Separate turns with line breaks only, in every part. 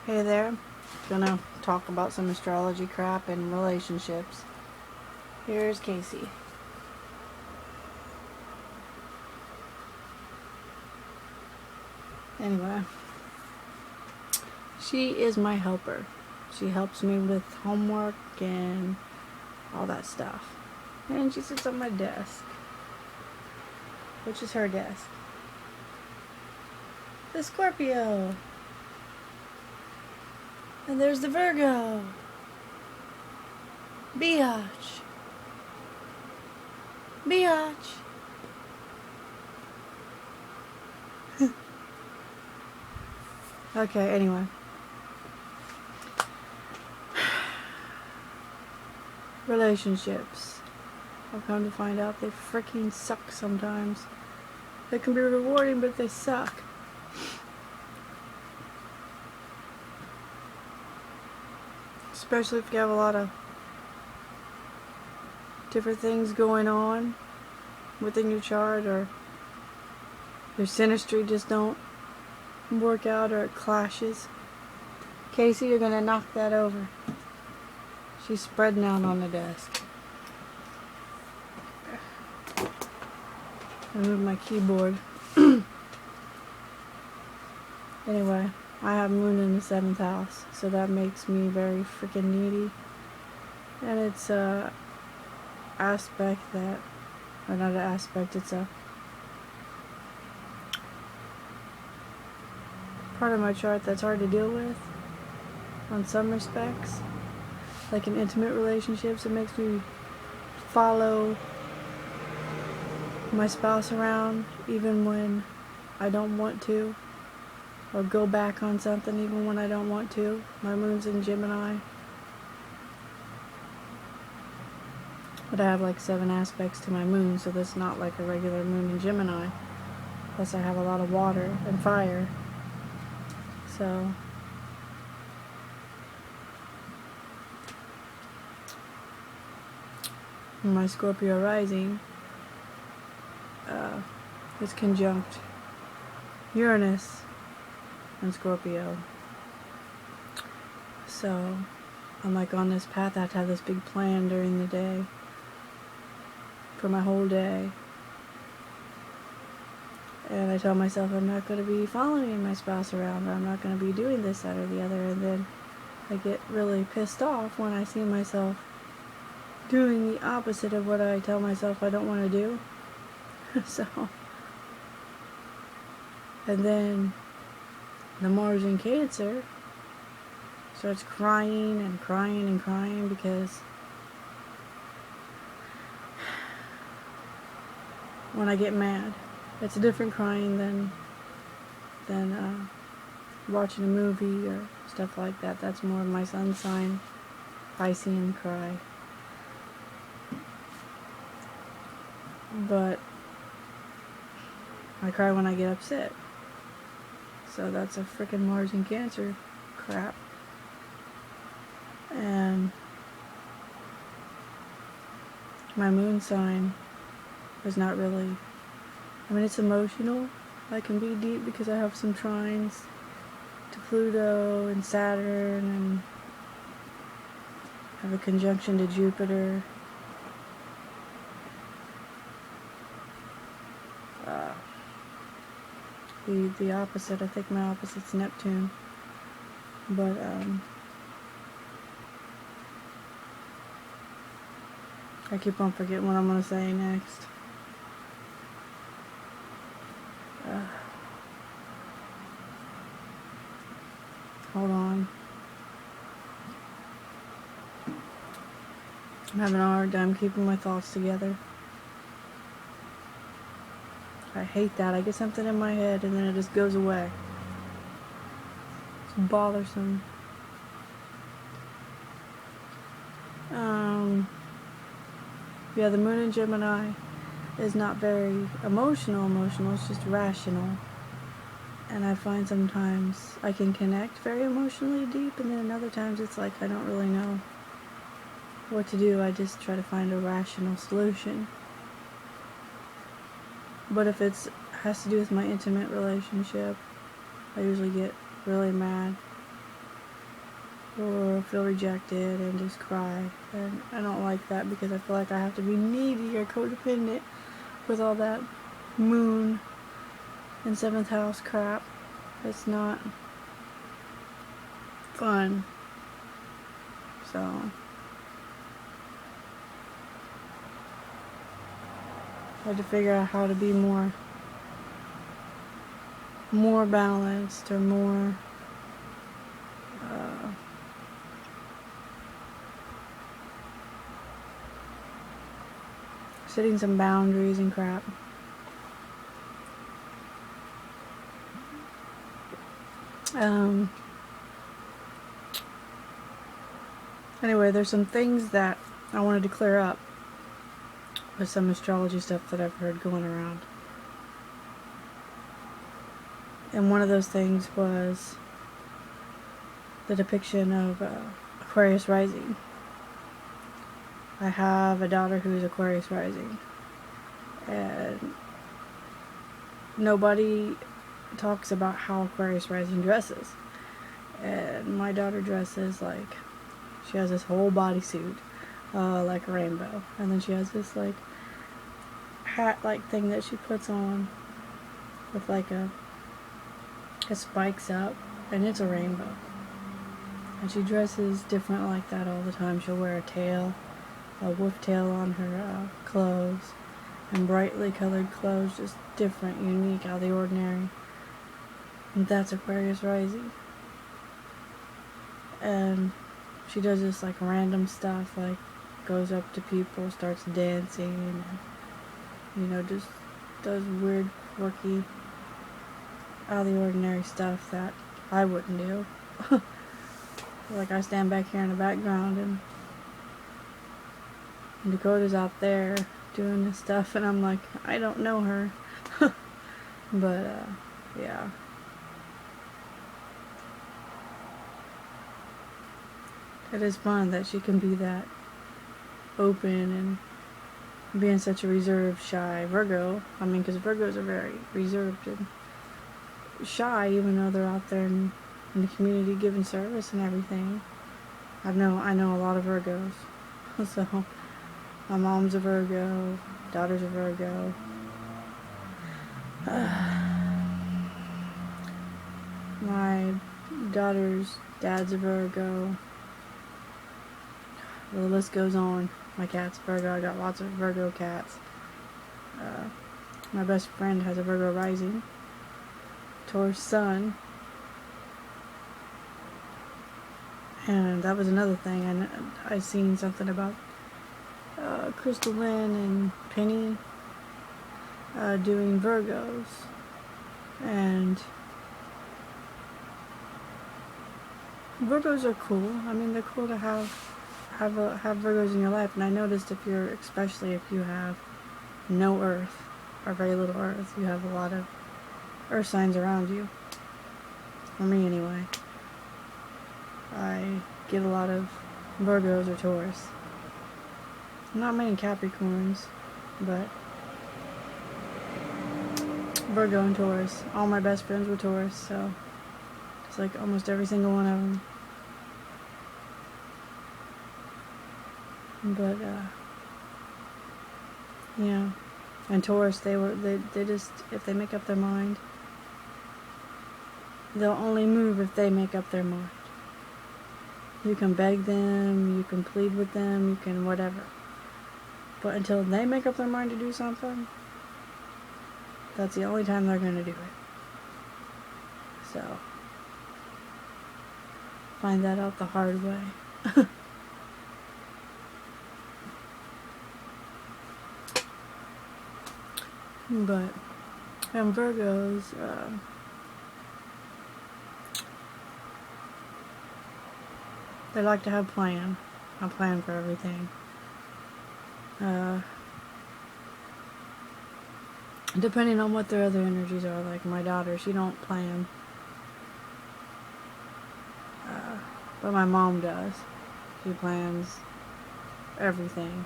Hey there, gonna talk about some astrology crap and relationships. Here's Casey. Anyway, she is my helper. She helps me with homework and all that stuff. And she sits on my desk, which is her desk. The Scorpio. And there's the Virgo. Biatch. Biatch. Okay, anyway. Relationships. I've come to find out they freaking suck sometimes. They can be rewarding, but they suck. Especially if you have a lot of different things going on within your chart, or your synastry just don't work out, or it clashes. Casey, you're gonna knock that over. She's spreading out on the desk. I moved my keyboard. Anyway, I have moon in the 7th house, so that makes me very freaking needy. And it's a aspect that, or not an aspect, it's a part of my chart that's hard to deal with on some respects. Like in intimate relationships, it makes me follow my spouse around even when I don't want to, or go back on something even when I don't want to. My moon's in Gemini, but I have like 7 aspects to my moon, so that's not like a regular moon in Gemini. Plus I have a lot of water and fire, so my Scorpio rising is conjunct Uranus and Scorpio. So I'm like on this path. I have to have this big plan during the day, for my whole day. And I tell myself I'm not going to be following my spouse around, or I'm not going to be doing this, that, or the other. And then I get really pissed off when I see myself doing the opposite of what I tell myself I don't want to do. So, and then the Mars in Cancer starts crying and crying and crying because when I get mad, it's a different crying than watching a movie or stuff like that. That's more of my sun sign, Piscean cry. But I cry when I get upset. So that's a frickin' Mars in Cancer crap. And my moon sign is not really, I mean, it's emotional. I can be deep because I have some trines to Pluto and Saturn, and have a conjunction to Jupiter. The opposite, I think my opposite's Neptune. But I keep on forgetting what I'm going to say next. Hold on. I'm having a hard time keeping my thoughts together. I hate that. I get something in my head and then it just goes away. It's bothersome. Yeah, the moon in Gemini is not very emotional. It's just rational. And I find sometimes I can connect very emotionally deep, and then other times it's like I don't really know what to do. I just try to find a rational solution. But if it has to do with my intimate relationship, I usually get really mad. or feel rejected and just cry. And I don't like that because I feel like I have to be needy or codependent with all that moon and 7th house crap. It's not fun. So I had to figure out how to be more balanced, or more setting some boundaries and crap. Anyway, there's some things that I wanted to clear up with some astrology stuff that I've heard going around. And one of those things was the depiction of Aquarius rising. I have a daughter who is Aquarius rising, and nobody talks about how Aquarius rising dresses. And my daughter dresses like, she has this whole bodysuit, like a rainbow, and then she has this like hat-like thing that she puts on with like a spikes up, and it's a rainbow. And she dresses different like that all the time. She'll wear a wolf tail on her clothes, and brightly colored clothes, just different, unique, out of the ordinary. And that's Aquarius rising. And she does this like random stuff, like goes up to people, starts dancing, and, just does weird, quirky, out of the ordinary stuff that I wouldn't do. Like, I stand back here in the background, and Dakota's out there doing this stuff, and I'm like, I don't know her. But yeah, it is fun that she can be that open and being such a reserved, shy Virgo. I mean, because Virgos are very reserved and shy, even though they're out there in the community giving service and everything. I know a lot of Virgos. So my mom's a Virgo, daughter's a Virgo. My daughter's dad's a Virgo. The list goes on. My cat's Virgo. I got lots of Virgo cats. My best friend has a Virgo rising, Taurus sun. And that was another thing. I seen something about Crystal Lynn and Penny doing Virgos, and Virgos are cool. I mean, they're cool to have Virgos in your life. And I noticed especially if you have no Earth or very little Earth, you have a lot of Earth signs around you. For me, anyway. I get a lot of Virgos or Taurus. Not many Capricorns, but Virgo and Taurus. All my best friends were Taurus, so it's like almost every single one of them. But yeah, and Taurus, they just, if they make up their mind, they'll only move if they make up their mind. You can beg them, you can plead with them, you can whatever. But until they make up their mind to do something, that's the only time they're going to do it. So, find that out the hard way. But, and Virgos, they like to have a plan for everything. Depending on what their other energies are, like my daughter, she don't plan. But my mom does. She plans everything.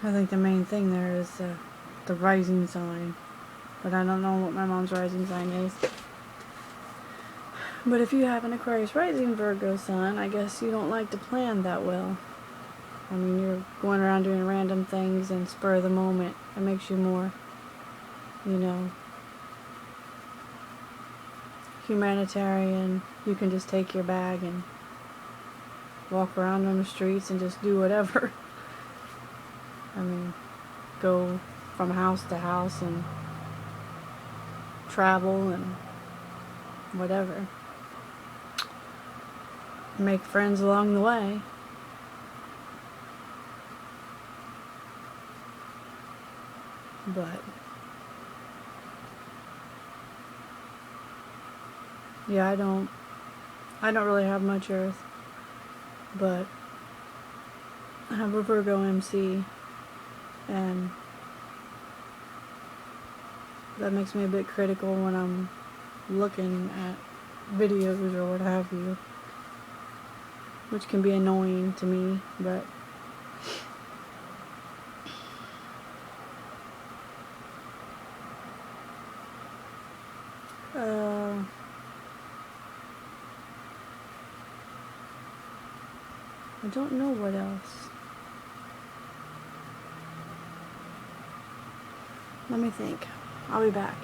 I think the main thing there is the rising sign. but I don't know what my mom's rising sign is. But if you have an Aquarius rising Virgo sun, I guess you don't like to plan that well. I mean, you're going around doing random things and spur of the moment. It makes you more, humanitarian. You can just take your bag and walk around on the streets and just do whatever. I mean, go from house to house and travel and whatever. Make friends along the way. But yeah, I don't really have much earth, but I have a Virgo MC, and that makes me a bit critical when I'm looking at videos or what have you, which can be annoying to me, but I don't know what else. Let me think. I'll be back.